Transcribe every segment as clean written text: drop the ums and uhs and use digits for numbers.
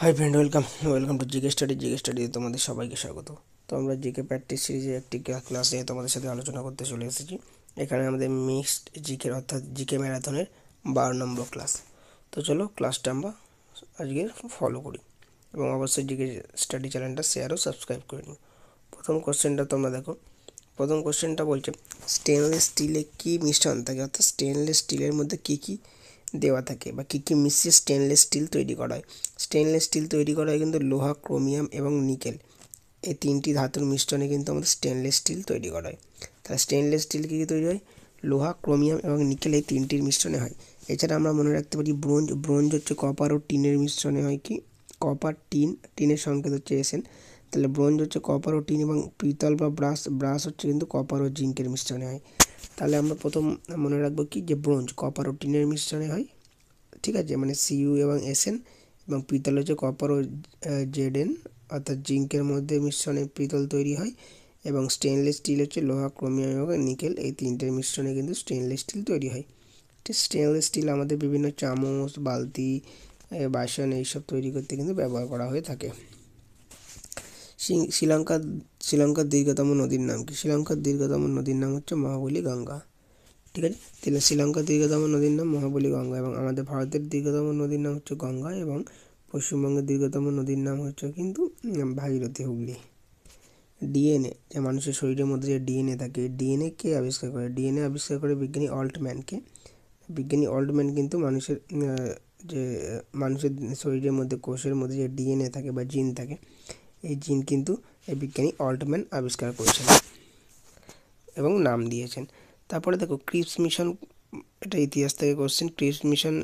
Hi friend, welcome to GK study তোমাদের সবাইকে স্বাগত। তো আমরা জিকে প্র্যাকটিস সিরিজে একটি ক্লাস নিয়ে তোমাদের সাথে আলোচনা করতে চলে এসেছি। এখানে আমাদের মিক্সড জিকে অর্থাৎ জিকে ম্যারাথনের 12 নম্বর ক্লাস। তো চলো ক্লাসটা আমরা আজকে ফলো করি এবং অবশ্যই জিকে স্টাডি চ্যানেলটা শেয়ার ও সাবস্ক্রাইব করে নিও। প্রথম কোশ্চেনটা তোমরা দেখো। প্রথম কোশ্চেনটা বলছে স্টেনলেস স্টিলে কী মিশ্রণ থাকে, অর্থাৎ স্টেনলেস স্টিলের মধ্যে কী কী দেওয়া থাকে বা কী কী মিশিয়ে স্টেনলেস স্টিল তৈরি করা হয়। স্টেনলেস স্টিল তৈরি করা হয় কিন্তু লোহা, ক্রোমিয়াম এবং নিকেল, এই তিনটি ধাতুর মিশ্রণে কিন্তু আমাদের স্টেনলেস স্টিল তৈরি করা হয়। তাহলে স্টেনলেস স্টিল কী কী তৈরি হয়? লোহা, ক্রোমিয়াম এবং নিকেল, এই তিনটির মিশ্রণে হয়। এছাড়া আমরা মনে রাখতে পারি ব্রোঞ্জ হচ্ছে কপার ও টিনের মিশ্রণে হয়। কি কপার, টিনের সংকেত হচ্ছে এসএন। তাহলে ব্রোঞ্জ হচ্ছে কপার ও টিন, এবং পিতল বা ব্রাশ হচ্ছে কিন্তু কপার ও জিঙ্কের মিশ্রণে হয়। তাহলে আমরা প্রথম মনে রাখবো কি, যে ব্রোঞ্জ কপার ও টিনের মিশ্রণে হয়, ঠিক আছে, মানে সিইউ এবং এসএন। এবং পিতল হচ্ছে কপার ও জেডএন, অর্থাৎ জিঙ্কের মধ্যে মিশ্রণে পিতল তৈরি হয়। এবং স্টেনলেস স্টিল হচ্ছে লোহা, ক্রোমিয়াম এবং নিকেল, এই তিনটের মিশ্রণে কিন্তু স্টেনলেস স্টিল তৈরি হয়। ঠিক, স্টেনলেস স্টিল আমাদের বিভিন্ন চামচ, বালতি, বাসন এইসব তৈরি করতে কিন্তু ব্যবহার করা হয়ে থাকে। শ্রীলঙ্কার দীর্ঘতম নদীর নাম কি? শ্রীলঙ্কার দীর্ঘতম নদীর নাম হচ্ছে মহাবলী গঙ্গা। ঠিক আছে, তাহলে শ্রীলঙ্কার দীর্ঘতম নদীর নাম মহাবলী গঙ্গা, এবং আমাদের ভারতের দীর্ঘতম নদীর নাম হচ্ছে গঙ্গা, এবং পশ্চিমবঙ্গের দীর্ঘতম নদীর নাম হচ্ছে কিন্তু ভাগীরথী, হুগলি। ডিএনএ, যে মানুষের শরীরের মধ্যে যে ডিএনএ থাকে, ডিএনএ কে আবিষ্কার করে? ডিএনএ আবিষ্কার করে বিজ্ঞানী অল্টম্যানকে। বিজ্ঞানী অল্টম্যান কিন্তু যে মানুষের শরীরের মধ্যে, কোষের মধ্যে যে ডিএনএ থাকে বা জিন থাকে, এই জিন কিন্তু এই বিজ্ঞানী অল্টম্যান আবিষ্কার করেছেন এবং নাম দিয়েছেন। তারপরে দেখো ক্রিপস মিশন, এটা ইতিহাস থেকে কোশ্চেন। ক্রিপস মিশন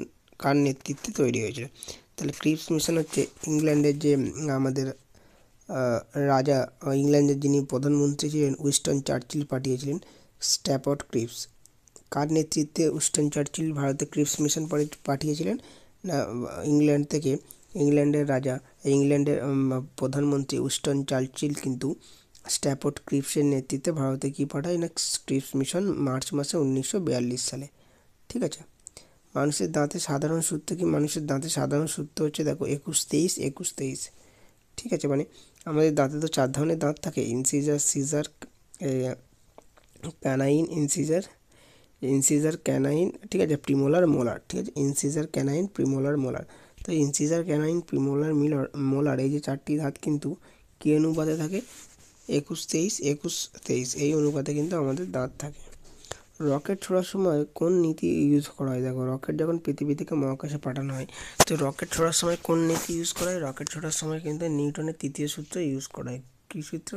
কার নেতৃত্বে তৈরি হয়েছিল? তাহলে ক্রিপস মিশন হচ্ছে ইংল্যান্ডের যে আমাদের রাজা, ইংল্যান্ডের যিনি প্রধানমন্ত্রী ছিলেন, উইনস্টন চার্চিল পাঠিয়েছিলেন স্ট্যাফোর্ড ক্রিপস। কার নেতৃত্বে উইনস্টন চার্চিল ভারতে ক্রিপস মিশন পাঠিয়েছিলেন? না, ইংল্যান্ড থেকে ইংল্যান্ডের রাজা, ইংল্যান্ডের প্রধানমন্ত্রী উইনস্টন চার্চিল কিন্তু স্ট্যাফোর্ড ক্রিপসের নেতৃত্বে ভারতে কী পাঠায় না, ক্রিপস মিশন, মার্চ মাসে 1942 সালে। ঠিক আছে। মানুষের দাঁতে সাধারণ সূত্র কি? মানুষের দাঁতে সাধারণ সূত্র হচ্ছে দেখো 21-23-21-23। ঠিক আছে, মানে আমাদের দাঁতে তো 4 ধরনের দাঁত থাকে: incisor, scissor, canine, incisor canine, ঠিক আছে, প্রিমোলার, মোলার। ঠিক আছে, ইনসিজার, ক্যানাইন, প্রিমোলার, মোলার। তো ইনসিজার, ক্যানাইন, প্রিমোলার, মোলার, এই যে 4টি দাঁত কিন্তু কী অনুপাতে থাকে? 21-23-21-23 এই অনুপাতে কিন্তু আমাদের দাঁত থাকে। রকেট ছোড়ার সময় কোন নীতি ইউজ করা হয়? দেখো, রকেট যখন পৃথিবী থেকে মহাকাশে পাঠানো হয়, তো রকেট ছোড়ার সময় কোন নীতি ইউজ করা হয়? রকেট ছোড়ার সময় কিন্তু নিউটনের তৃতীয় সূত্র ইউজ করা হয়। কী সূত্র?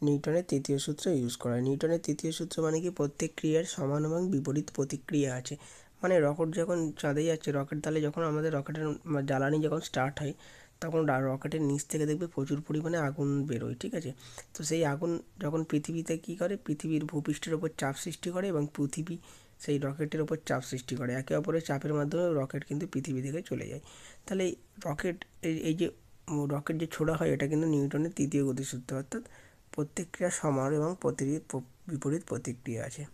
নিউটনের তৃতীয় সূত্র ইউজ করা হয়। নিউটনের তৃতীয় সূত্র মানে কি? প্রত্যেক ক্রিয়ার সমান এবং বিপরীত প্রতিক্রিয়া আছে। মানে রকেট যখন চাঁদে যাচ্ছে, রকেট তাহলে যখন আমাদের রকেটের জ্বালানি যখন স্টার্ট হয়, তখন রকেটের নিচ থেকে দেখবে প্রচুর পরিমাণে আগুন বেরোয়। ঠিক আছে, তো সেই আগুন যখন পৃথিবীতে কী করে, পৃথিবীর ভূপৃষ্ঠের ওপর চাপ সৃষ্টি করে, এবং পৃথিবী সেই রকেটের ওপর চাপ সৃষ্টি করে। একে অপরের চাপের মাধ্যমে রকেট কিন্তু পৃথিবী থেকে চলে যায়। তাহলে রকেট, এই যে রকেট যে ছোড়া হয়, এটা কিন্তু নিউটনের তৃতীয় গতিসূত্র, অর্থাৎ প্রত্যেক ক্রিয়া সমান এবং বিপরীত প্রতিক্রিয়া আছে।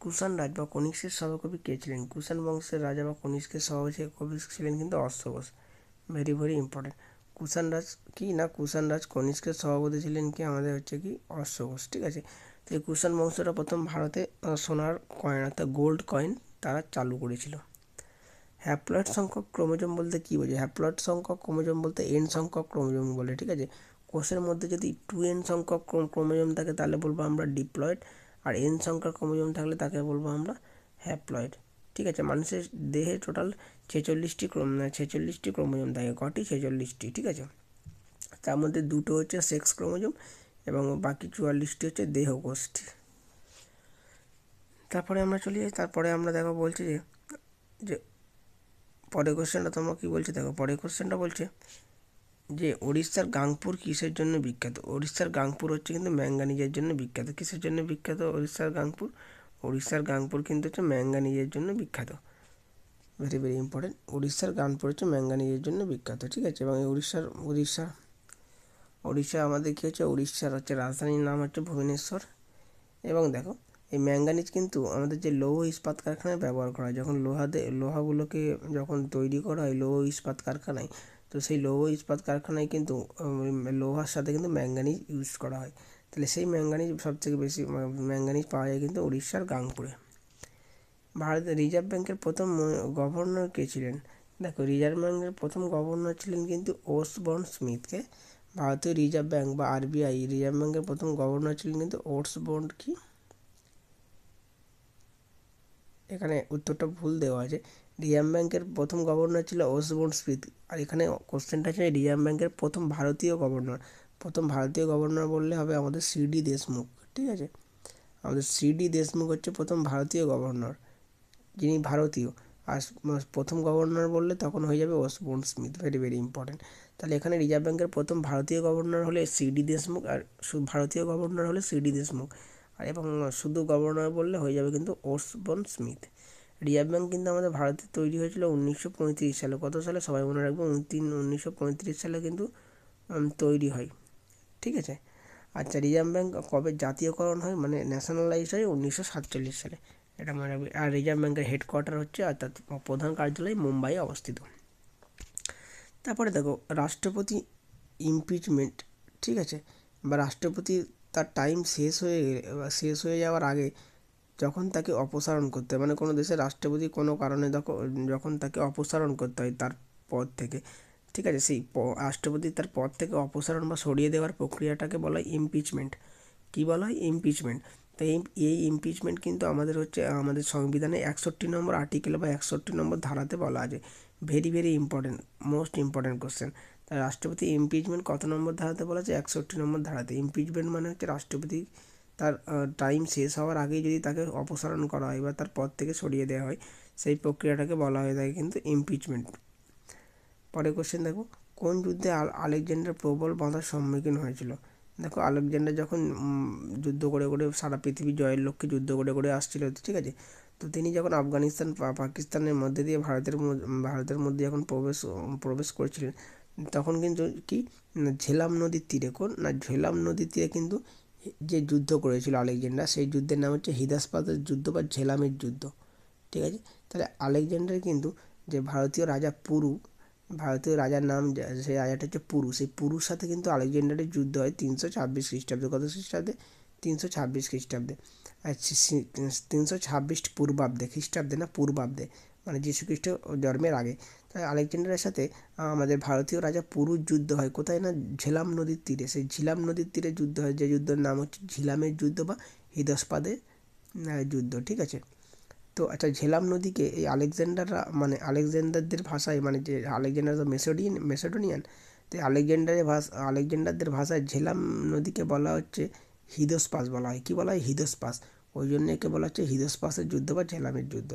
কুষাণ রাজ বা কনিষ্কের সভাকবি কে ছিলেন? কুষাণ বংশের রাজা বা কনিষ্কের সভাকবি ছিলেন কিন্তু অশ্বঘোষ। Very important. কুষাণ রাজ কি না, কুষাণ রাজ কনিষ্কের সভাপতি ছিলেন কি, আমাদের হচ্ছে কি, অশ্বঘোষ। ঠিক আছে, তো এই কুষাণ বংশটা প্রথম ভারতে সোনার কয়েন, অর্থাৎ গোল্ড কয়েন তারা চালু করেছিল। হ্যাপ্লয়েড সংখ্যক ক্রোমোজোম বলতে কী বোঝায়? হ্যাপ্লয়েড সংখ্যক ক্রোমোজোম বলতে এন সংখ্যক ক্রোমোজোম বলে। ঠিক আছে, কোষের মধ্যে যদি 2n সংখ্যক ক্রোমোজোম থাকে তাহলে বলবো আমরা ডিপ্লয়েড, আর n সংখ্যক ক্রোমোজোম থাকলে তাকে বলবো আমরা হ্যাপ্লয়েড। ঠিক আছে, মানুষের দেহে টোটাল 46টি ক্রোমোজোম থাকে। কটি? 46টি। ঠিক আছে, তার মধ্যে 2টো হচ্ছে সেক্স ক্রোমোজোম, এবং বাকি 44টি হচ্ছে দেহ কোষটি। তারপরে আমরা চলে যাই, তারপরে আমরা দেখো বলছি যে পরের কোশ্চেনটা তোমরা কী বলছে দেখো। পরের কোশ্চেনটা বলছে যে উড়িষ্যার গাংপুর কিসের জন্য বিখ্যাত? উড়িষ্যার গাংপুর হচ্ছে কিন্তু ম্যাঙ্গানিজের জন্য বিখ্যাত। কিসের জন্য বিখ্যাত উড়িষ্যার গাংপুর? উড়িষ্যার গাংপুর কিন্তু হচ্ছে ম্যাঙ্গানিজের জন্য বিখ্যাত। Very important. উড়িষ্যার গাংপুর হচ্ছে ম্যাঙ্গানিজের জন্য বিখ্যাত। ঠিক আছে, এবং উড়িষ্যা আমাদের কী হচ্ছে, উড়িষ্যার হচ্ছে রাজধানীর নাম হচ্ছে ভুবনেশ্বর। এবং দেখো, এই ম্যাঙ্গানিজ কিন্তু আমাদের যে লৌহ ইস্পাত কারখানায় ব্যবহার করা হয়। যখন লোহাগুলোকে যখন তৈরি করা হয় লৌহ ইস্পাত কারখানায়, তো সেই লৌহ ইস্পাত কারখানায় কিন্তু লোহার সাথে কিন্তু ম্যাঙ্গানিজ ইউজ করা হয়। তাহলে সেই ম্যাঙ্গানিজ সবথেকে বেশি ম্যাঙ্গানিজ পাওয়া যায় কিন্তু উড়িষ্যার গাংপুরে। ভারতের রিজার্ভ ব্যাঙ্কের প্রথম গভর্নর কে ছিলেন? দেখো, রিজার্ভ ব্যাঙ্কের প্রথম গভর্নর ছিলেন কিন্তু ওসবর্ন স্মিথকে। ভারতীয় রিজার্ভ ব্যাঙ্ক বা আরবিআই, রিজার্ভ ব্যাঙ্কের প্রথম গভর্নর ছিলেন কিন্তু ওসবর্ন কি, এখানে উত্তরটা ভুল দেওয়া আছে। রিজার্ভ ব্যাঙ্কের প্রথম গভর্নর ছিল ওসবর্ন স্মিথ। আর এখানে কোশ্চেনটা আছে রিজার্ভ ব্যাঙ্কের প্রথম ভারতীয় গভর্নর। প্রথম ভারতীয় গভর্নর বললে হবে আমাদের সিডি দেশমুখ। ঠিক আছে, আমাদের সিডি দেশমুখ হচ্ছে প্রথম ভারতীয় গভর্নর, যিনি ভারতীয়। আর প্রথম গভর্নর বললে তখন হয়ে যাবে Osborne Smith. Very very important. তাহলে এখানে রিজার্ভ ব্যাঙ্কের প্রথম ভারতীয় গভর্নর হলে সিডি দেশমুখ, আর ভারতীয় গভর্নর হলে সিডি দেশমুখ। আর এবং শুধু গভর্নর বললে হয়ে যাবে কিন্তু ওসবর্ন স্মিথ। রিজার্ভ ব্যাঙ্ক কিন্তু আমাদের ভারতে তৈরি হয়েছিল 1935 সালে। কত সালে সবাই মনে রাখবে, 1935 সালে কিন্তু তৈরি হয়। ঠিক আছে। আচ্ছা, রিজার্ভ ব্যাঙ্ক কবে জাতীয়করণ হয়, মানে ন্যাশনালাইজ হয়? 1947 সালে। এটা মনে রাখবে। আর রিজার্ভ ব্যাঙ্কের হেডকোয়ার্টার হচ্ছে, অর্থাৎ প্রধান কার্যালয় মুম্বাই অবস্থিত। তারপরে দেখো রাষ্ট্রপতি ইমপিচমেন্ট। ঠিক আছে, বা রাষ্ট্রপতি তার টাইম শেষ হয়ে যাওয়ার আগে যখন তাকে অপসারণ করতে হয়, মানে কোনো দেশের রাষ্ট্রপতি কোনো কারণে যখন তাকে অপসারণ করতে হয় তার পদ থেকে, ঠিক আছে, সেই রাষ্ট্রপতি তার পদ থেকে অপসারণ বা সরিয়ে দেওয়ার প্রক্রিয়াটাকে বলা হয় ইমপিচমেন্ট। কী বলা হয়? ইমপিচমেন্ট। তো এই ইমপিচমেন্ট কিন্তু আমাদের হচ্ছে আমাদের সংবিধানে 61 নম্বর আর্টিকেল বা 61 নম্বর ধারাতে বলা আছে। Very very important, most important question. তাই রাষ্ট্রপতি ইমপিচমেন্ট কত নম্বর ধারাতে বলা আছে? 61 নম্বর ধারাতে। ইমপিচমেন্ট মানে হচ্ছে রাষ্ট্রপতি তার টাইম শেষ হওয়ার আগেই যদি তাকে অপসারণ করা হয় বা তার পদ থেকে সরিয়ে দেওয়া হয়, সেই প্রক্রিয়াটাকে বলা হয়ে থাকে কিন্তু ইমপিচমেন্ট। পরে কোশ্চেন দেখো, কোন যুদ্ধে আলেকজান্ডার প্রবল বাধার সম্মুখীন হয়েছিল? দেখো, আলেকজান্ডার যখন যুদ্ধ করে করে সারা পৃথিবী জয়ের লক্ষ্যে যুদ্ধ করে করে আসছিল, ঠিক আছে, তো তিনি যখন আফগানিস্তান পাকিস্তানের মধ্যে দিয়ে ভারতের মধ্যে যখন প্রবেশ করেছিলেন, তখন কিন্তু কি ঝেলাম নদীর তীরে, ঝেলাম নদীর তীরে কিন্তু যে যুদ্ধ করেছিল আলেকজান্ডার, সেই যুদ্ধের নাম হচ্ছে হিদাসপাতের যুদ্ধ বা ঝেলামের যুদ্ধ। ঠিক আছে, তাহলে আলেকজান্ডার কিন্তু যে ভারতীয় রাজার নাম, সেই রাজাটা হচ্ছে পুরু, সেই পুরুর সাথে কিন্তু আলেকজান্ডারের যুদ্ধ হয় 326 খ্রিস্টাব্দে। কত খ্রিস্টাব্দে? 326 খ্রিস্টাব্দে। আর 326 পূর্বাব্দে, খ্রিস্টাব্দে না পূর্বাব্দে, মানে যীশুখ্রিস্ট জন্মের আগে। তাই আলেকজান্ডারের সাথে আমাদের ভারতীয় রাজা পুরুর যুদ্ধ হয় কোথায়? না ঝেলাম নদীর তীরে। সেই ঝিলাম নদীর তীরে যুদ্ধ হয়, যে যুদ্ধের নাম হচ্ছে ঝিলামের যুদ্ধ বা হিদস্পাদের যুদ্ধ। ঠিক আছে, তো আচ্ছা, ঝেলাম নদীকে এই আলেকজান্ডারদের ভাষায়, মানে যে আলেকজান্ডার তো মেসেডোনিয়ান, তো আলেকজান্ডারদের ভাষায় ঝেলাম নদীকে বলা হচ্ছে হিদস্পাস বলা হয়। কী বলা হয়? হিদস্পাস। ওই জন্য একে বলা হচ্ছে হিদস্পাসের যুদ্ধ বা ঝেলামের যুদ্ধ।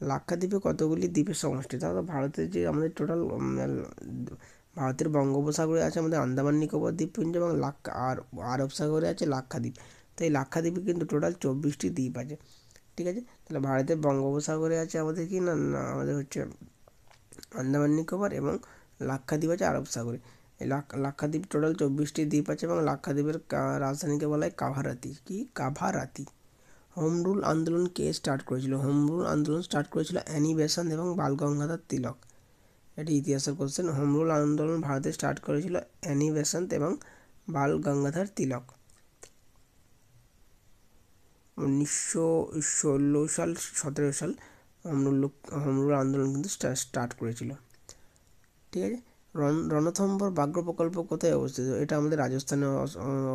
লাক্ষাদ্বীপে কতগুলি দ্বীপের সমষ্টি? তাহলে ভারতের যে আমাদের টোটাল ভারতের বঙ্গোপসাগরে আছে আমাদের আন্দামান নিকোবর দ্বীপপুঞ্জ এবং আরব সাগরে আছে লাক্ষাদ্বীপ। তো এই লাক্ষাদ্বীপে কিন্তু টোটাল 24টি দ্বীপ আছে। ঠিক আছে, তাহলে ভারতের বঙ্গোপসাগরে আছে আমাদের কি না আমাদের হচ্ছে আন্দামান নিকোবর, এবং লাক্ষাদ্বীপ আছে আরব সাগরে। এই লাক্ষাদ্বীপ টোটাল 24টি দ্বীপ আছে, এবং লাক্ষাদ্বীপের রাজধানীকে বলা হয় কাভারাতি। কি? কাভারাতি। হোম রুল আন্দোলন কে স্টার্ট করেছিল? হোম রুল আন্দোলন স্টার্ট করেছিল অ্যানি বেসান্ত এবং বাল গঙ্গাধর তিলক। এটি ইতিহাসের কোশ্চেন। হোম রুল আন্দোলন ভারতে স্টার্ট করেছিল অ্যানি বেসান্ত এবং বাল গঙ্গাধর তিলক। 1916 সাল 17 সাল হোম রুল আন্দোলন কিন্তু স্টার্ট করেছিল। ঠিক আছে, রণথম্বর ব্যাঘ্র প্রকল্প কোথায় অবস্থিত? এটা আমাদের রাজস্থানে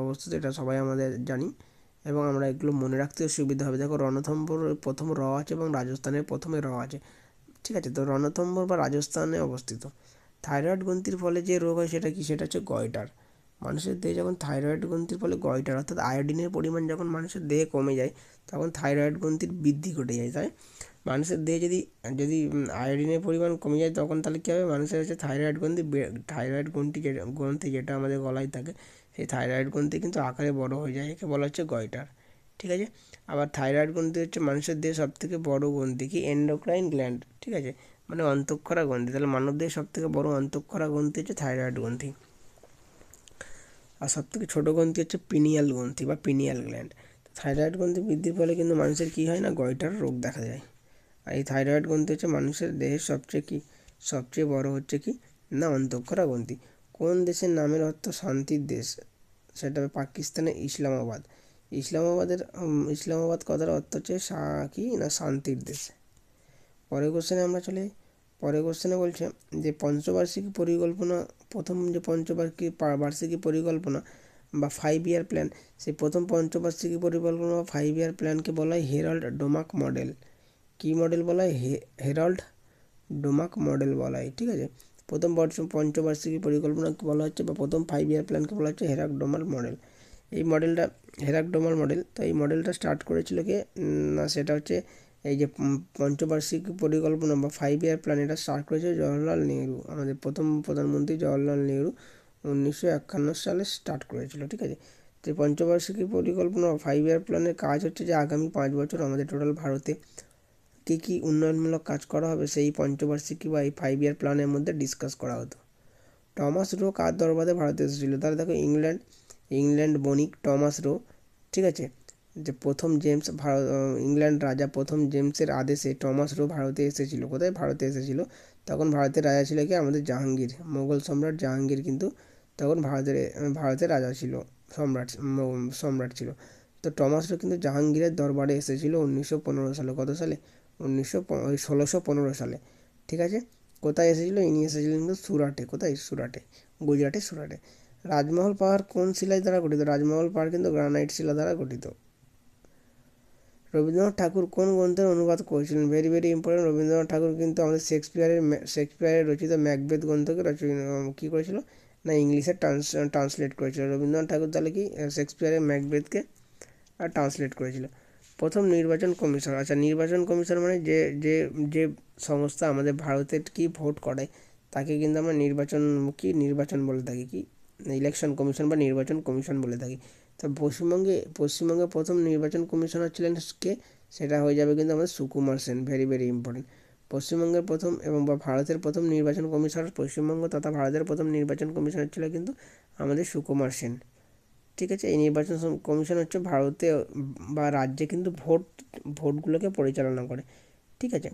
অবস্থিত, এটা সবাই আমাদের জানি, এবং আমরা এগুলো মনে রাখতেও সুবিধা হবে। দেখো, রণথম্বর প্রথম র আছে এবং রাজস্থানের প্রথমে র আছে। ঠিক আছে, তো রণথম্বর বা রাজস্থানে অবস্থিত। থাইরয়েড গ্রন্থির ফলে যে রোগ হয় সেটা কি? সেটা হচ্ছে গয়টার। মানুষের দেহে যখন থাইরয়েড গ্রন্থির ফলে গয়টার, অর্থাৎ আয়োডিনের পরিমাণ যখন মানুষের দেহে কমে যায়, তখন থাইরয়েড গ্রন্থির বৃদ্ধি ঘটে যায়। তাই মানুষের দেহে যদি আয়োডিনের পরিমাণ কমে যায়, তখন তাহলে কী হবে? মানুষের হচ্ছে থাইরয়েড গ্রন্থি যেটা আমাদের গলায় থাকে, সেই থাইরয়েড গ্রন্থি কিন্তু আকারে বড় হয়ে যায়, একে বলা হচ্ছে গয়টার। ঠিক আছে, আবার থাইরয়েড গ্রন্থি হচ্ছে মানুষের দেহে সবথেকে বড় গ্রন্থি। কি? Endocrine gland. ঠিক আছে, মানে অন্তঃক্ষরা গ্রন্থি। তাহলে মানব দেহের সবথেকে বড় অন্তঃক্ষরা গ্রন্থি হচ্ছে থাইরয়েড গ্রন্থি। আর সবথেকে ছোটো গ্রন্থি হচ্ছে পিনিয়াল গ্রন্থি বা পিনিয়াল গ্ল্যান্ড। থাইরয়েড গ্রন্থি বৃদ্ধির ফলে কিন্তু মানুষের কী হয় না? গয়টার রোগ দেখা যায়। আর এই থাইরয়েড গ্রন্থি হচ্ছে মানুষের দেহের সবচেয়ে বড় হচ্ছে কি না অন্তঃক্ষরা গ্রন্থি। কোন দেশের নামের অর্থ শান্তির দেশ? সেটা হবে পাকিস্তানের ইসলামাবাদ। ইসলামাবাদ কথার অর্থ হচ্ছে কি না শান্তির দেশ। পরের কোশ্চেনে আমরা চলে যাই। পরের কোশ্চেনে বলছে যে পঞ্চবার্ষিকী পরিকল্পনা, প্রথম যে বার্ষিকী পরিকল্পনা বা 5 ইয়ার প্ল্যান, সেই প্রথম পঞ্চবার্ষিকী পরিকল্পনা বা 5 ইয়ার প্ল্যানকে বলা হয় হেরাল্ড ডোমাক মডেল। কী মডেল বলা হয়? হেরাল্ড ডোমাক মডেল বলা হয়। ঠিক আছে, প্রথম পঞ্চবার্ষিকী পরিকল্পনাকে বলা হচ্ছে বা প্রথম 5 ইয়ার প্ল্যানকে বলা হচ্ছে হেরাল্ড ডোমার মডেল। এই মডেলটা হেরাল্ড ডোমার মডেল। তো এই মডেলটা স্টার্ট করেছিল কে না, সেটা হচ্ছে এই যে পঞ্চবার্ষিকী পরিকল্পনা বা 5 ইয়ার প্ল্যান, এটা স্টার্ট করেছিল জওহরলাল নেহরু, আমাদের প্রথম প্রধানমন্ত্রী জওহরলাল নেহরু 1951 সালে স্টার্ট করেছিল। ঠিক আছে, তো পঞ্চবার্ষিকী পরিকল্পনা 5 ইয়ার প্ল্যানের কাজ হচ্ছে যে আগামী 5 বছর আমাদের টোটাল ভারতে কী কী উন্নয়নমূলক কাজ করা হবে সেই পঞ্চবার্ষিকী বা এই 5 ইয়ার প্ল্যানের মধ্যে ডিসকাস করা হতো। টমাস রো কার দরবারে ভারতে এসেছিলো? তাহলে দেখো ইংল্যান্ড বণিক টমাস রো। ঠিক আছে, যে প্রথম জেমস ইংল্যান্ড রাজা প্রথম জেমসের আদেশে টমাস রো ভারতে এসেছিলো। কোথায়? ভারতে এসেছিলো। তখন ভারতের রাজা ছিল কি? আমাদের জাহাঙ্গীর, মোগল সম্রাট জাহাঙ্গীর কিন্তু তখন ভারতের রাজা ছিল, সম্রাট ছিল। তো টমাস রো কিন্তু জাহাঙ্গীরের দরবারে এসেছিলো 1915 সালে। কত সালে? 1615 সালে। ঠিক আছে, কোথায় এসেছিলো? ইনি এসেছিলেন কিন্তু সুরাটে। কোথায়? সুরাটে, গুজরাটের সুরাটে। রাজমহল পাহাড় কোন শিলায় দ্বারা গঠিত? রাজমহল পাহাড় কিন্তু গ্রানাইট শিলা দ্বারা গঠিত। রবীন্দ্রনাথ ঠাকুর কোন গ্রন্থের অনুবাদ করেছিলেন? Very very important. Rabindranath Tagore কিন্তু আমাদের শেক্সপিয়ারের রচিত ম্যাকবেথ গ্রন্থকে কী করেছিল না, ইংলিশে ট্রান্সলেট করেছিল। রবীন্দ্রনাথ ঠাকুর তাহলে কি শেক্সপিয়ারের ম্যাকবেথকে ট্রান্সলেট করেছিল। প্রথম নির্বাচন কমিশন, আচ্ছা নির্বাচন কমিশন মানে যে যে যে সংস্থা আমাদের ভারতের কি ভোট করে তাকে কিন্তু আমরা নির্বাচন বলে থাকি, কি ইলেকশন কমিশন বা নির্বাচন কমিশন বলে থাকি। তো পশ্চিমবঙ্গে প্রথম নির্বাচন কমিশনার ছিলেন কে? সেটা হয়ে যাবে কিন্তু আমাদের Sukumar Sen. Very very important. পশ্চিমবঙ্গের প্রথম এবং বা ভারতের প্রথম নির্বাচন কমিশনার, পশ্চিমবঙ্গ তথা ভারতের প্রথম নির্বাচন কমিশনার ছিল কিন্তু আমাদের সুকুমার সেন। ঠিক আছে, এই নির্বাচন কমিশন হচ্ছে ভারতে বা রাজ্যে কিন্তু ভোটগুলোকে পরিচালনা করে। ঠিক আছে,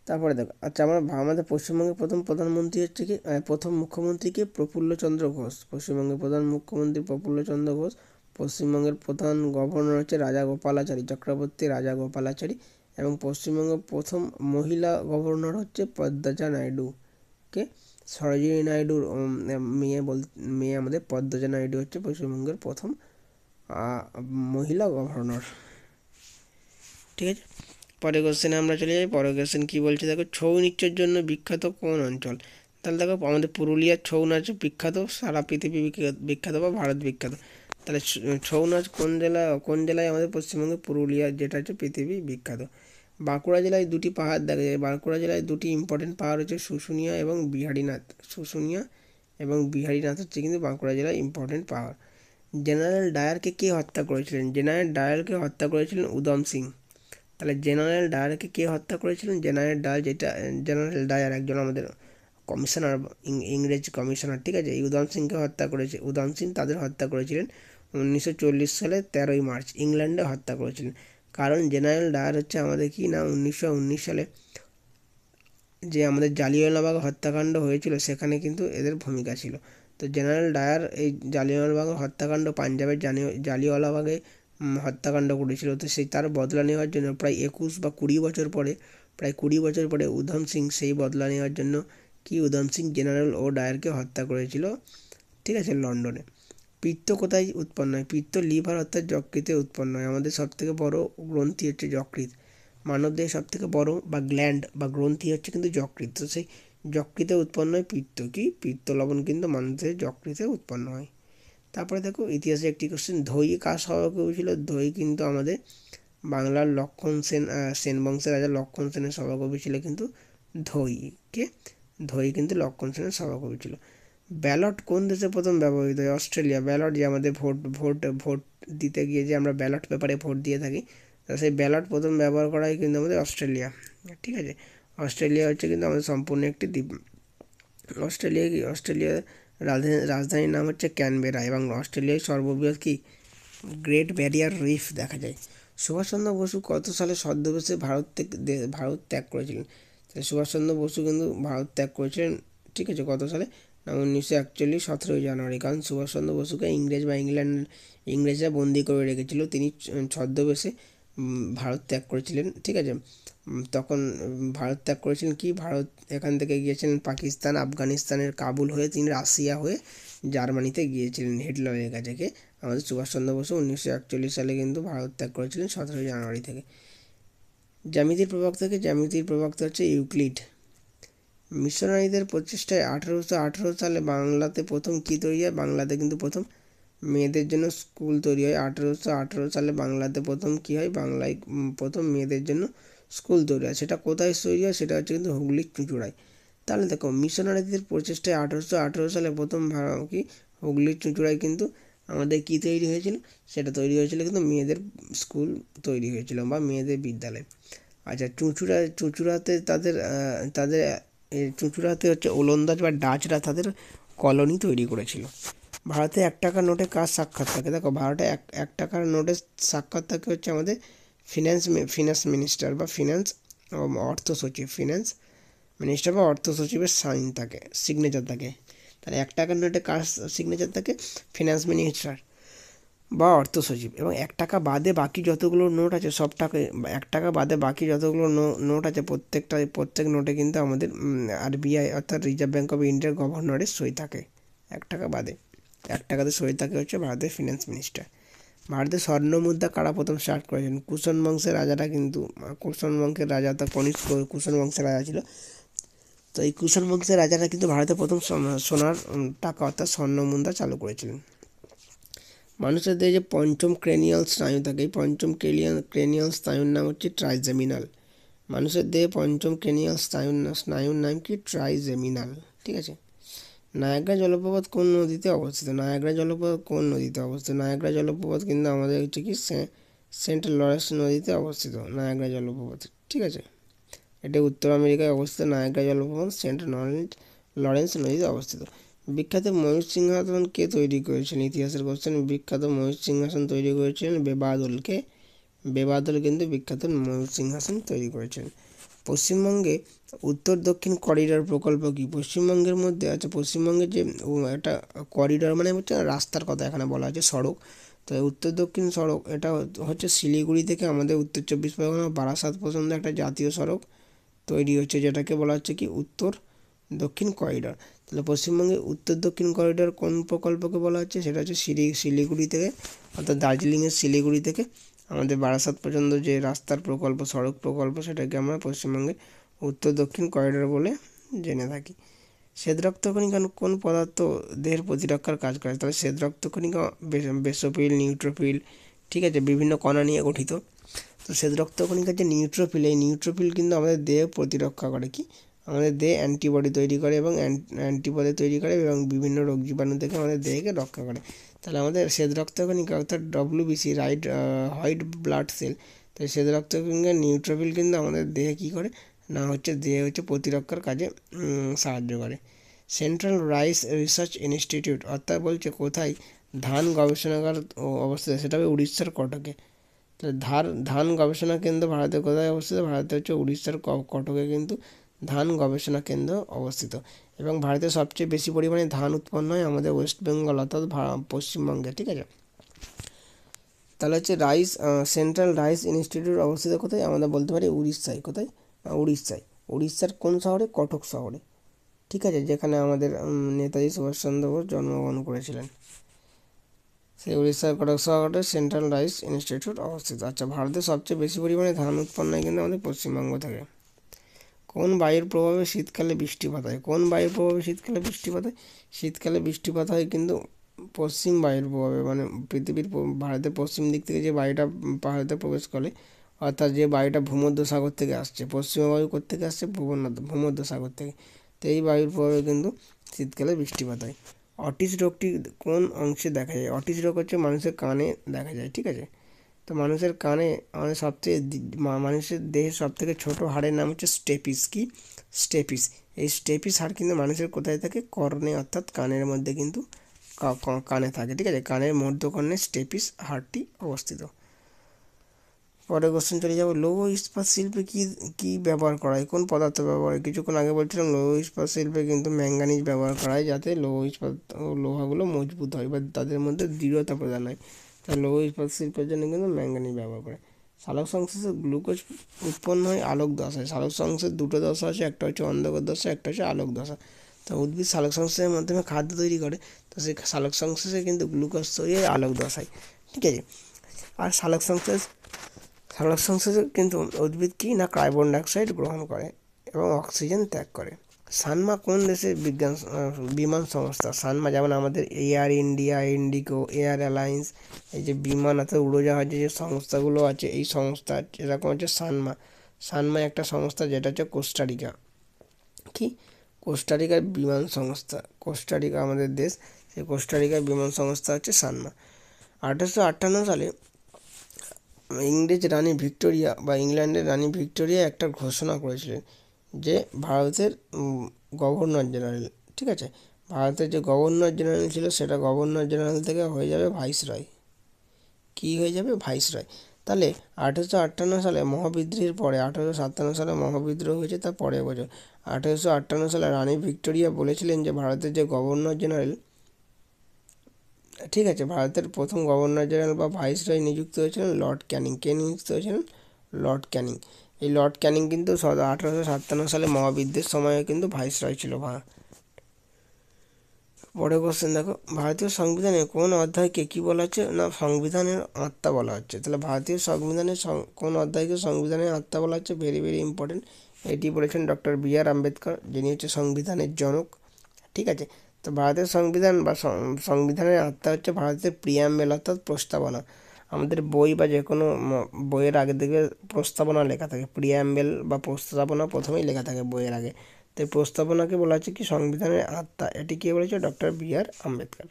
তারপরে দেখো, আচ্ছা আমাদের পশ্চিমবঙ্গের প্রথম প্রধানমন্ত্রী হচ্ছে কি, প্রথম মুখ্যমন্ত্রী কি? প্রফুল্লচন্দ্র ঘোষ। পশ্চিমবঙ্গের প্রধান মুখ্যমন্ত্রী প্রফুল্লচন্দ্র ঘোষ। পশ্চিমবঙ্গের প্রধান গভর্নর হচ্ছে রাজাগোপালাচারী, চক্রবর্তী রাজাগোপালাচারী। এবং পশ্চিমবঙ্গের প্রথম মহিলা গভর্নর হচ্ছে পদ্মজা নাইডু। কে? সরোজিনী নাইডুর মেয়ে আমাদের পদ্মজা নাইডু হচ্ছে পশ্চিমবঙ্গের প্রথম মহিলা গভর্নর। ঠিক আছে, পরের কোশ্চেনে আমরা চলে যাই। পরের কোশ্চেন কী বলছে দেখো, ছৌ নৃত্যের জন্য বিখ্যাত কোন অঞ্চল? তাহলে দেখো আমাদের পুরুলিয়ার ছৌ নাচ বিখ্যাত, সারা পৃথিবী বিখ্যাত বা ভারত বিখ্যাত। তাহলে ছৌ নাচ কোন জেলায় আমাদের পশ্চিমবঙ্গে? পুরুলিয়া, যেটা হচ্ছে পৃথিবী বিখ্যাত। বাঁকুড়া জেলায় দুটি পাহাড় দেখা যায়। বাঁকুড়া জেলায় দুটি ইম্পর্টেন্ট পাহাড় হচ্ছে শুশুনিয়া এবং বিহারীনাথ হচ্ছে কিন্তু বাঁকুড়া জেলায় ইম্পর্টেন্ট পাহাড়। জেনারেল ডায়ারকে কে হত্যা করেছিলেন? জেনারেল ডায়ারকে হত্যা করেছিলেন উধম সিং। তাহলে জেনারেল ডায়ারকে কে হত্যা করেছিলেন? জেনারেল ডায়ার একজন আমাদের কমিশনার, ইংরেজ কমিশনার। ঠিক আছে, এই উধম সিংকে হত্যা করেছে। উধম সিং তাদের হত্যা করেছিলেন 1940 সালে 13ই মার্চ, ইংল্যান্ডে হত্যা করেছিলেন। কারণ জেনারেল ডায়ার হচ্ছে আমাদের কি না 1919 সালে যে আমাদের জালিয়ানওয়ালাবাগ হত্যাকাণ্ড হয়েছিল সেখানে কিন্তু এদের ভূমিকা ছিল। তো জেনারেল ডায়ার এই জালিয়ানওয়ালাবাগ হত্যাকাণ্ড, পাঞ্জাবের জালিয়ানওয়ালাবাগে হত্যাকাণ্ড করেছিল। তো সেই তার বদলা নেওয়ার জন্য প্রায় 20 বা 20 বছর পরে উধম সিং সেই বদলা নেওয়ার জন্য উধম সিং জেনারেল ডায়ারকে হত্যা করেছিল। ঠিক আছে, লন্ডনে। পিত্ত কোথায় উৎপন্ন হয়? পিত্ত লিভার অর্থাৎ যকৃতে উৎপন্ন হয়। আমাদের সবথেকে বড় গ্রন্থি হচ্ছে যকৃৎ। মানবদেহের সবথেকে বড় বা গ্ল্যান্ড বা গ্রন্থি হচ্ছে কিন্তু যকৃৎ। তো সেই যকৃতে উৎপন্ন হয় পিত্ত। পিত্ত লবণ কিন্তু মানবদেহের যকৃতে উৎপন্ন হয়। তারপরে দেখো ইতিহাসে একটি কোশ্চেন, ধৈ কার সভাকবি ছিল? ধৈ কিন্তু আমাদের বাংলার সেন বংশের রাজা লক্ষণ সেনের সভাকবি ছিল কিন্তু ধৈ কিন্তু লক্ষণ সেনের সভাকবি ছিল। ব্যালট কোন দেশে প্রথম ব্যবহৃত হয়? অস্ট্রেলিয়া। ব্যালট যে আমাদের ভোট দিতে গিয়ে যে আমরা ব্যালট পেপারে ভোট দিয়ে থাকি, সেই ব্যালট প্রথম ব্যবহার করা হয় কিন্তু আমাদের অস্ট্রেলিয়া। ঠিক আছে, অস্ট্রেলিয়া হচ্ছে কিন্তু আমাদের সম্পূর্ণ একটি দ্বীপ। অস্ট্রেলিয়ার রাজধানীর নাম হচ্ছে ক্যানবেরা এবং অস্ট্রেলিয়ার সর্ববৃহৎ গ্রেট ব্যারিয়ার রিফ দেখা যায়। সুভাষচন্দ্র বসু কত সালে ছদ্মবেশে ভারত ত্যাগ করেছিলেন? সুভাষচন্দ্র বসু কিন্তু ভারত ত্যাগ করেছিলেন, ঠিক আছে, কত সালে না 1941 17ই জানুয়ারি। কারণ সুভাষচন্দ্র বসুকে ইংরেজরা বন্দি করে রেখেছিল, তিনি ছদ্মবেশে ভারত ত্যাগ করেছিলেন, ঠিক আছে। তখন ভারত ত্যাগ করেছিলেন কি, ভারত এখান থেকে গিয়েছিলেন পাকিস্তান, আফগানিস্তানের কাবুল হয়ে তিনি রাশিয়া হয়ে জার্মানিতে গিয়েছিলেন হিটলারের কাছে। আমাদের সুভাষচন্দ্র বসু 1941 সালে কিন্তু ভারত ত্যাগ করেছিলেন 17ই জানুয়ারি থেকে। জ্যামিতির প্রবক্তা হচ্ছে ইউক্লিড। মিশনারিদের প্রচেষ্টায় 1818 সালে বাংলাতে প্রথম কী তৈরি হয়, বাংলাতে কিন্তু প্রথম মেয়েদের জন্য স্কুল তৈরি হয়। 1818 সালে বাংলাতে প্রথম কী হয়, বাংলায় প্রথম মেয়েদের জন্য স্কুল তৈরি হয়। সেটা কোথায় তৈরি হয়, সেটা হচ্ছে কিন্তু হুগলির চুঁচুড়ায়। তাহলে দেখো, মিশনারিদের প্রচেষ্টায় 1818 সালে প্রথম কি হুগলির চুঁচুড়ায় কিন্তু আমাদের কী তৈরি হয়েছিল, সেটা তৈরি হয়েছিল কিন্তু মেয়েদের স্কুল তৈরি হয়েছিল বা মেয়েদের বিদ্যালয়। আচ্ছা, চুঁচুড়াতে চুঁচুড়াতে হচ্ছে ওলন্দাজ বা ডাচরা তাদের কলোনি তৈরি করেছিল। ভারতে 1 টাকার নোটে কার স্বাক্ষর থাকে, দেখো ভারতে 1 টাকার নোটে স্বাক্ষর থাকে হচ্ছে আমাদের ফিনান্স মিনিস্টার বা অর্থ সচিবের সাইন থাকে, সিগনেচার থাকে। তাহলে 1 টাকার নোটে কার সিগনেচার থাকে, ফিনান্স মিনিস্টার বা অর্থ সচিব। এবং 1 টাকা বাদে বাকি যতগুলো নোট আছে সব টাকা, 1 টাকা বাদে বাকি যতগুলো নোট আছে প্রত্যেক নোটে কিন্তু আমাদের RBI অর্থাৎ রিজার্ভ ব্যাঙ্ক অফ ইন্ডিয়ার গভর্নরের সই থাকে। 1 টাকা বাদে, 1 টাকাতে সই থাকে হচ্ছে ভারতের ফিনান্স মিনিস্টার। ভারতের স্বর্ণ মুদ্রা কারা প্রথম স্টার্ট করেছেন, কুষাণ বংশের রাজারা কিন্তু, কুষাণ বংশের রাজা তো কনিষ্ক কুষাণ বংশের রাজা ছিল। তো এই কুষাণ বংশের রাজারা কিন্তু ভারতে প্রথম সোনার টাকা অর্থাৎ স্বর্ণ মুদ্রা চালু করেছিলেন। মানুষের দেহে যে পঞ্চম ক্রেনিয়াল স্নায়ু থাকে, এই পঞ্চম ক্রেনিয়াল স্নায়ুর নাম হচ্ছে ট্রাইজেমিনাল। মানুষের দেহে পঞ্চম ক্রেনিয়াল স্নায়ুর নাম কি, ট্রাইজেমিনাল, ঠিক আছে। নায়াগ্রা জলপ্রপাত কোন নদীতে অবস্থিত, নায়াগ্রা জলপ্রপাত কিন্তু আমাদের হচ্ছে কি সেন্ট লরেন্স নদীতে অবস্থিত নায়াগ্রা জলপ্রপাত, ঠিক আছে। এটি উত্তর আমেরিকায় অবস্থিত নায়াগ্রা জলপ্রপাত সেন্ট লরেন্স নদীতে অবস্থিত। বিখ্যাত ময়ূর সিংহাসন কে তৈরি করেছিলেন, ইতিহাসের কোশ্চেন। বিখ্যাত ময়ূর সিংহাসন তৈরি করেছিলেন বেবাদল কিন্তু বিখ্যাত ময়ূর সিংহাসন তৈরি করেছিলেন। পশ্চিমবঙ্গে উত্তর দক্ষিণ করিডোর প্রকল্প কি, পশ্চিমবঙ্গের মধ্যে আছে, পশ্চিমবঙ্গের যে একটা করিডোর মানে হচ্ছে রাস্তার কথা এখানে বলা হচ্ছে, সড়ক। তো উত্তর দক্ষিণ সড়ক এটা হচ্ছে শিলিগুড়ি থেকে আমাদের উত্তর 24 পরগনা বারাসাত পর্যন্ত একটা জাতীয় সড়ক তৈরি হচ্ছে, যেটাকে বলা হচ্ছে কি উত্তর দক্ষিণ করিডোর। তাহলে পশ্চিমবঙ্গের উত্তর দক্ষিণ করিডোর কোন প্রকল্পকে বলা হচ্ছে, সেটা হচ্ছে শিলিগুড়ি থেকে অর্থাৎ দার্জিলিংয়ের শিলিগুড়ি থেকে আমাদের বারাসাত পর্যন্ত যে রাস্তার প্রকল্প, সড়ক প্রকল্প, সেটাকে আমরা পশ্চিমবঙ্গের উত্তর দক্ষিণ করিডোর বলে জেনে থাকি। শ্বেত রক্তকণিকা কোন পদার্থ দেহের প্রতিরক্ষার কাজ করে, তাহলে শ্বেত রক্তকণিকা বেসোফিল, নিউট্রোফিল, ঠিক আছে, বিভিন্ন কণা নিয়ে গঠিত। তো শ্বেত রক্তকণিকার যে নিউট্রোফিল, এই নিউট্রোফিল কিন্তু আমাদের দেহে প্রতিরক্ষা করে, কি আমাদের দেহে অ্যান্টিবডি তৈরি করে এবং এবং বিভিন্ন রোগ জীবাণু থেকে আমাদের দেহকে রক্ষা করে। তাহলে আমাদের শ্বেত রক্তকণিকা অর্থাৎ WBC হোয়াইট ব্লাড সেল, তো শ্বেত রক্তকণিকার নিউট্রোফিল কিন্তু আমাদের দেহে কী করে না দেহে প্রতিরক্ষার কাজে সাহায্য করে। সেন্ট্রাল রাইস রিসার্চ ইনস্টিটিউট অর্থাৎ বলছে কোথায় ধান গবেষণাগার অবস্থিত, সেটা হবে উড়িষ্যার কটকে। তো ধান গবেষণা কেন্দ্র ভারতের কোথায় অবস্থিত, ভারতে হচ্ছে উড়িষ্যার কটকে কিন্তু ধান গবেষণা কেন্দ্র অবস্থিত। এবং ভারতে সবচেয়ে বেশি পরিমাণে ধান উৎপন্ন হয় আমাদের ওয়েস্ট বেঙ্গল অর্থাৎ পশ্চিমবঙ্গে, ঠিক আছে। তাহলে হচ্ছে সেন্ট্রাল রাইস ইনস্টিটিউট অবস্থিত কোথায়, আমরা বলতে পারি উড়িষ্যায়। কোথায়, উড়িষ্যার কোন শহরে, কটক শহরে, ঠিক আছে, যেখানে আমাদের নেতাজি সুভাষচন্দ্র বোস জন্মগ্রহণ করেছিলেন। সেই উড়িষ্যার কটক শহরে সেন্ট্রাল রাইস ইনস্টিটিউট অবস্থিত। আচ্ছা, ভারতের সবচেয়ে বেশি পরিমাণে ধান উৎপন্ন হয় কিন্তু আমাদের পশ্চিমবঙ্গ থেকে। কোন বায়ুর প্রভাবে শীতকালে বৃষ্টিপাত হয়, শীতকালে বৃষ্টিপাত হয় কিন্তু পশ্চিম বায়ুর প্রভাবে, মানে ভারতের পশ্চিম দিক থেকে যে বায়ুটা ভারতে প্রবেশ করে, অর্থাৎ যে বায়ুটা ভূমধ্যসাগর থেকে আসছে, পশ্চিমা বায়ু কোত্থেকে আসছে, ভূমধ্যসাগর থেকে। তো এই বায়ুর প্রভাবে কিন্তু শীতকালে বৃষ্টিপাত হয়। অটিস রোগটি কোন অংশে দেখা যায়, অটিস রোগ হচ্ছে মানুষের কানে দেখা যায়, ঠিক আছে। তো মানুষের কানে আমাদের মানুষের দেহের সবথেকে ছোটো হাড়ের নাম হচ্ছে স্টেপিস। এই স্টেপিস হাড় কিন্তু মানুষের কোথায় থাকে, কর্ণে অর্থাৎ কানের মধ্যে কিন্তু কানে থাকে, ঠিক আছে, কানের মধ্যকর্ণে স্টেপিস হাড়টি অবস্থিত। পরের কোশ্চেন চলে যাবো, লৌহ ইস্পাত শিল্পে কি কি ব্যবহার করা হয়, কোন পদার্থ ব্যবহার হয়? কিছুক্ষণ আগে বলছিলাম লৌহ ইস্পাত শিল্পে কিন্তু ম্যাঙ্গানিজ ব্যবহার করা হয়, যাতে লৌহ ইস্পাত লোহাগুলো মজবুত হয় বা তাদের মধ্যে দৃঢ়তা প্রদান হয়। তাই লৌহ ইস্পাত শিল্পের জন্য কিন্তু ম্যাঙ্গানিজ ব্যবহার করে। সালোক সংশ্লেষে গ্লুকোজ উৎপন্ন হয় আলোক দশায়। সালোক সংশ্লেষের দুটো দশা আছে, একটা হচ্ছে অন্ধকার দশা, একটা হচ্ছে আলোক দশা। তো উদ্ভিদ সালোক সংশ্লেষের মাধ্যমে খাদ্য তৈরি করে, তো সেই সালোক সংশ্লেষে কিন্তু গ্লুকোজ তৈরি হয় আলোক দশায়। ঠিক আছে। আর সালোক সংশ্লেষে কিন্তু উদ্ভিদ কি না কার্বন ডাইঅক্সাইড গ্রহণ করে এবং অক্সিজেন ত্যাগ করে। সানমা কোন দেশের বিমান সংস্থা? সানমা যেমন আমাদের air India, Indigo, air alliance, এই যে বিমান অর্থাৎ উড়োজাহাজের যে সংস্থাগুলো আছে, এই সংস্থা এরকম হচ্ছে সানমা। সানমা একটা সংস্থা যেটা হচ্ছে কোস্টারিকা, কি কোস্টারিকার বিমান সংস্থা। কোস্টারিকা আমাদের দেশ, সেই কোস্টারিকার বিমান সংস্থা হচ্ছে সানমা। 1858 সালে ইংরেজ রানী ভিক্টোরিয়া বা ইংল্যান্ডের রানী ভিক্টোরিয়া একটা ঘোষণা করেছিলেন যে ভারতের গভর্নর জেনারেল, ঠিক আছে, ভারতের যে গভর্নর জেনারেল ছিল সেটা গভর্নর জেনারেল থেকে হয়ে যাবে ভাইসরয়। কী হয়ে যাবে? ভাইসরয়। তাহলে 1858 সালে মহাবিদ্রোহের পরে, 1857 সালে মহাবিদ্রোহ হয়েছে তার পরের বছর, 1858 সালে রানী ভিক্টোরিয়া বলেছিলেন যে ভারতের যে গভর্নর জেনারেল, ঠিক আছে, ভারতের প্রথম গভর্নর জেনারেল বা ভাইসরয় নিযুক্ত হয়েছিলেন লর্ড ক্যানিং। কে নিযুক্ত হয়েছিলেন? লর্ড ক্যানিং। এই লর্ড ক্যানিং কিন্তু 1857 সালে মহাবিদ্রোহের সময়ে কিন্তু ভাইসরয় ছিল। পরের কোশ্চেন দেখো, ভারতীয় সংবিধানে কোন অধ্যায়কে কী বলা হচ্ছে না সংবিধানের আত্মা বলা হচ্ছে? তাহলে ভারতীয় সংবিধানের কোন অধ্যায়কে সংবিধানের আত্মা বলা হচ্ছে? Very very important. এটি বলেছেন ডক্টর বি.আর. আম্বেদকর, যিনি হচ্ছে সংবিধানের জনক। ঠিক আছে। তো ভারতের সংবিধান বা সংবিধানের আত্মা হচ্ছে ভারতের প্রিয়াম্বেল অর্থাৎ প্রস্তাবনা। আমাদের বই বা যে কোনো বইয়ের আগে থেকে প্রস্তাবনা লেখা থাকে, প্রিয়াম্বেল বা প্রস্তাবনা প্রথমেই লেখা থাকে বইয়ের আগে। তো প্রস্তাবনাকে বলা হচ্ছে কি সংবিধানের আত্মা। এটি কে বলেছে? Doctor B R. আম্বেদকর।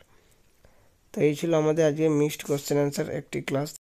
তো এই ছিল আমাদের আজকে মিক্সড কোশ্চেন অ্যান্সার একটি ক্লাস।